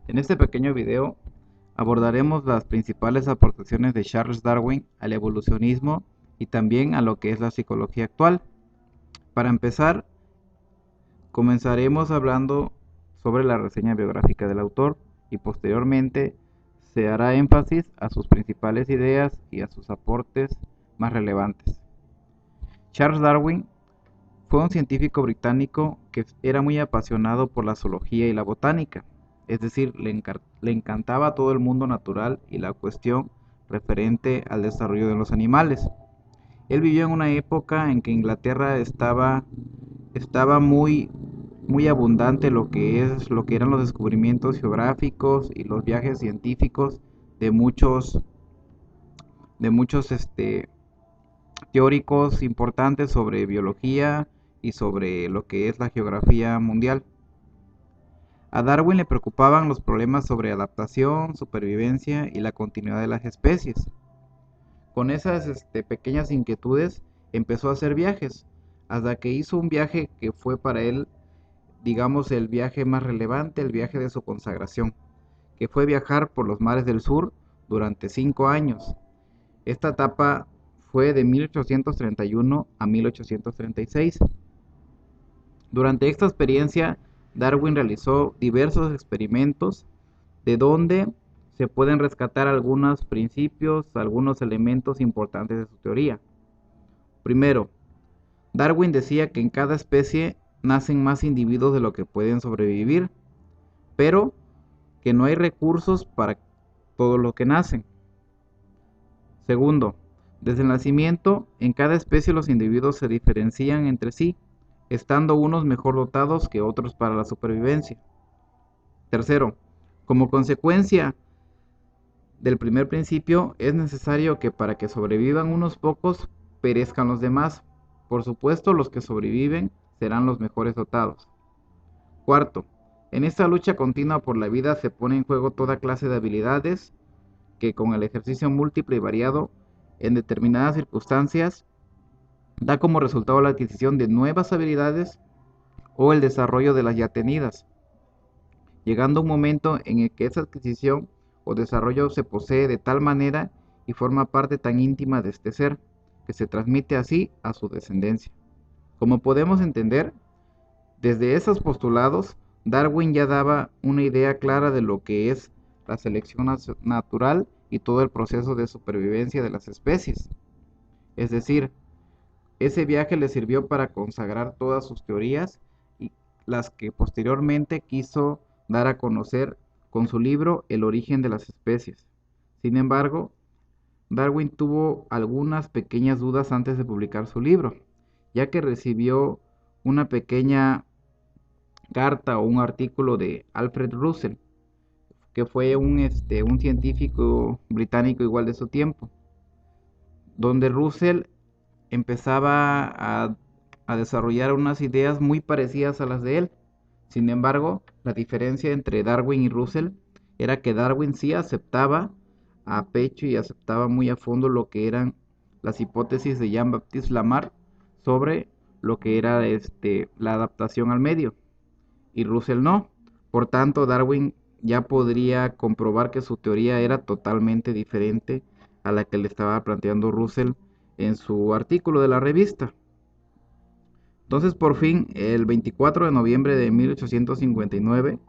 En este pequeño video abordaremos las principales aportaciones de Charles Darwin al evolucionismo y también a lo que es la psicología actual. Para empezar, comenzaremos hablando sobre la reseña biográfica del autor y posteriormente se hará énfasis a sus principales ideas y a sus aportes más relevantes. Charles Darwin fue un científico británico que era muy apasionado por la zoología y la botánica, es decir, le encantaba todo el mundo natural y la cuestión referente al desarrollo de los animales. Él vivió en una época en que Inglaterra estaba muy abundante lo que eran los descubrimientos geográficos y los viajes científicos de muchos teóricos importantes sobre biología y sobre lo que es la geografía mundial. A Darwin le preocupaban los problemas sobre adaptación, supervivencia y la continuidad de las especies. Con esas pequeñas inquietudes empezó a hacer viajes, hasta que hizo un viaje que fue para él, digamos, el viaje más relevante, el viaje de su consagración, que fue viajar por los mares del sur durante 5 años. Esta etapa fue de 1831 a 1836. Durante esta experiencia, Darwin realizó diversos experimentos de donde se pueden rescatar algunos principios, algunos elementos importantes de su teoría. Primero, Darwin decía que en cada especie nacen más individuos de lo que pueden sobrevivir, pero que no hay recursos para todo lo que nacen. Segundo, desde el nacimiento, en cada especie los individuos se diferencian entre sí, estando unos mejor dotados que otros para la supervivencia. Tercero, como consecuencia del primer principio, es necesario que para que sobrevivan unos pocos, perezcan los demás. Por supuesto, los que sobreviven serán los mejores dotados. Cuarto, en esta lucha continua por la vida se pone en juego toda clase de habilidades que con el ejercicio múltiple y variado en determinadas circunstancias da como resultado la adquisición de nuevas habilidades o el desarrollo de las ya tenidas, llegando un momento en el que esa adquisición o desarrollo se posee de tal manera y forma parte tan íntima de este ser, que se transmite así a su descendencia. Como podemos entender, desde esos postulados, Darwin ya daba una idea clara de lo que es la selección natural y todo el proceso de supervivencia de las especies. Es decir, ese viaje le sirvió para consagrar todas sus teorías y las que posteriormente quiso dar a conocer con su libro El origen de las especies. Sin embargo, Darwin tuvo algunas pequeñas dudas antes de publicar su libro, ya que recibió una pequeña carta o un artículo de Alfred Russell, que fue un científico británico igual de su tiempo, donde Russell empezaba a desarrollar unas ideas muy parecidas a las de él. Sin embargo, la diferencia entre Darwin y Russell era que Darwin sí aceptaba a pecho y aceptaba muy a fondo lo que eran las hipótesis de Jean-Baptiste Lamarck sobre lo que era la adaptación al medio, y Russell no. Por tanto, Darwin ya podría comprobar que su teoría era totalmente diferente a la que le estaba planteando Russell en su artículo de la revista. Entonces, por fin, el 24 de noviembre de 1859,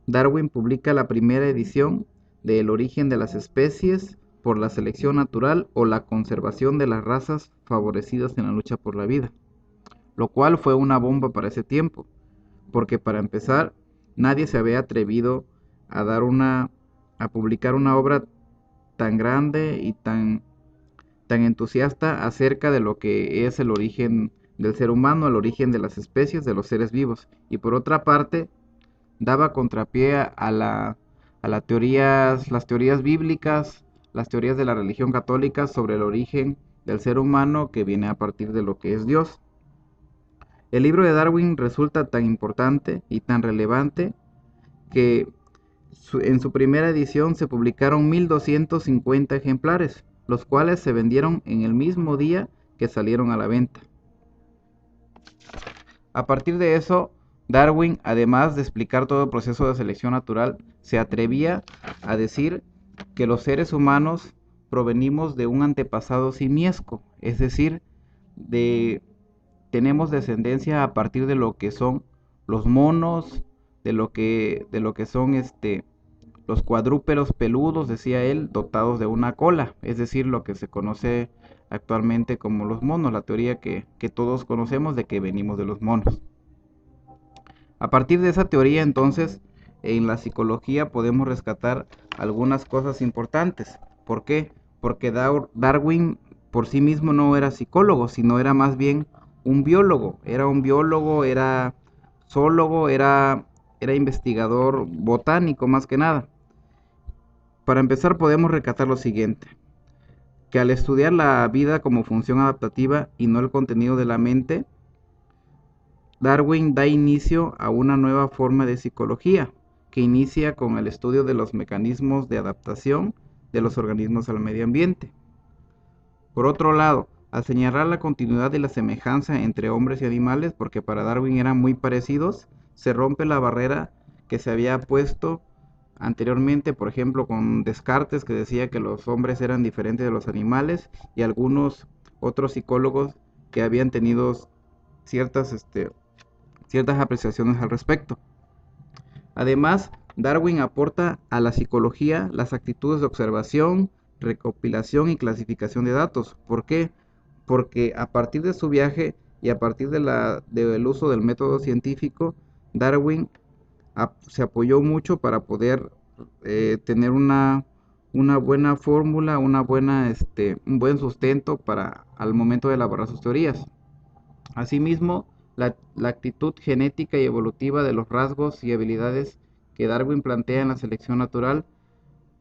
Darwin publica la primera edición de El origen de las especies por la selección natural o la conservación de las razas favorecidas en la lucha por la vida, lo cual fue una bomba para ese tiempo, porque para empezar, nadie se había atrevido a a publicar una obra tan grande y tan entusiasta acerca de lo que es el origen del ser humano, el origen de las especies, de los seres vivos. Y por otra parte, daba contrapié las teorías bíblicas, las teorías de la religión católica sobre el origen del ser humano que viene a partir de lo que es Dios. El libro de Darwin resulta tan importante y tan relevante que en su primera edición se publicaron 1250 ejemplares, los cuales se vendieron en el mismo día que salieron a la venta. A partir de eso, Darwin, además de explicar todo el proceso de selección natural, se atrevía a decir que los seres humanos provenimos de un antepasado simiesco, es decir, de tenemos descendencia a partir de lo que son los monos, de lo que son los cuadrúpedos peludos, decía él, dotados de una cola, es decir, lo que se conoce actualmente como los monos, la teoría que todos conocemos de que venimos de los monos. A partir de esa teoría, entonces, en la psicología podemos rescatar algunas cosas importantes. ¿Por qué? Porque Darwin por sí mismo no era psicólogo, sino era más bien un biólogo. Era un biólogo, era zoólogo, era investigador botánico más que nada. Para empezar podemos rescatar lo siguiente, que al estudiar la vida como función adaptativa y no el contenido de la mente, Darwin da inicio a una nueva forma de psicología, que inicia con el estudio de los mecanismos de adaptación de los organismos al medio ambiente. Por otro lado, al señalar la continuidad y la semejanza entre hombres y animales, porque para Darwin eran muy parecidos, se rompe la barrera que se había puesto anteriormente, por ejemplo, con Descartes, que decía que los hombres eran diferentes de los animales, y algunos otros psicólogos que habían tenido ciertas apreciaciones al respecto. Además, Darwin aporta a la psicología las actitudes de observación, recopilación y clasificación de datos. ¿Por qué? Porque a partir de su viaje y a partir del uso del método científico, Darwin se apoyó mucho para poder tener una buena fórmula, un buen sustento para al momento de elaborar sus teorías. Asimismo, la actitud genética y evolutiva de los rasgos y habilidades que Darwin plantea en la selección natural,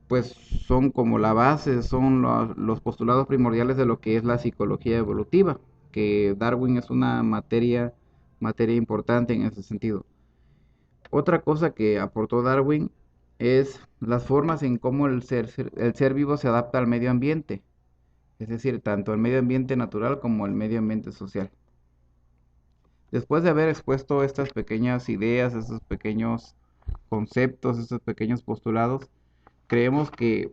pues son como la base, son los postulados primordiales de lo que es la psicología evolutiva, que Darwin es una materia importante en ese sentido. Otra cosa que aportó Darwin es las formas en cómo el ser vivo se adapta al medio ambiente, es decir, tanto el medio ambiente natural como el medio ambiente social. Después de haber expuesto estas pequeñas ideas, estos pequeños conceptos, estos pequeños postulados, creemos que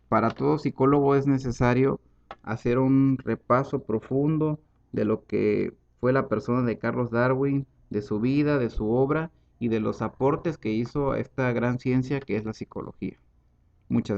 para todo psicólogo es necesario hacer un repaso profundo de lo que fue la persona de Carlos Darwin, de su vida, de su obra y de los aportes que hizo a esta gran ciencia que es la psicología. Muchas gracias.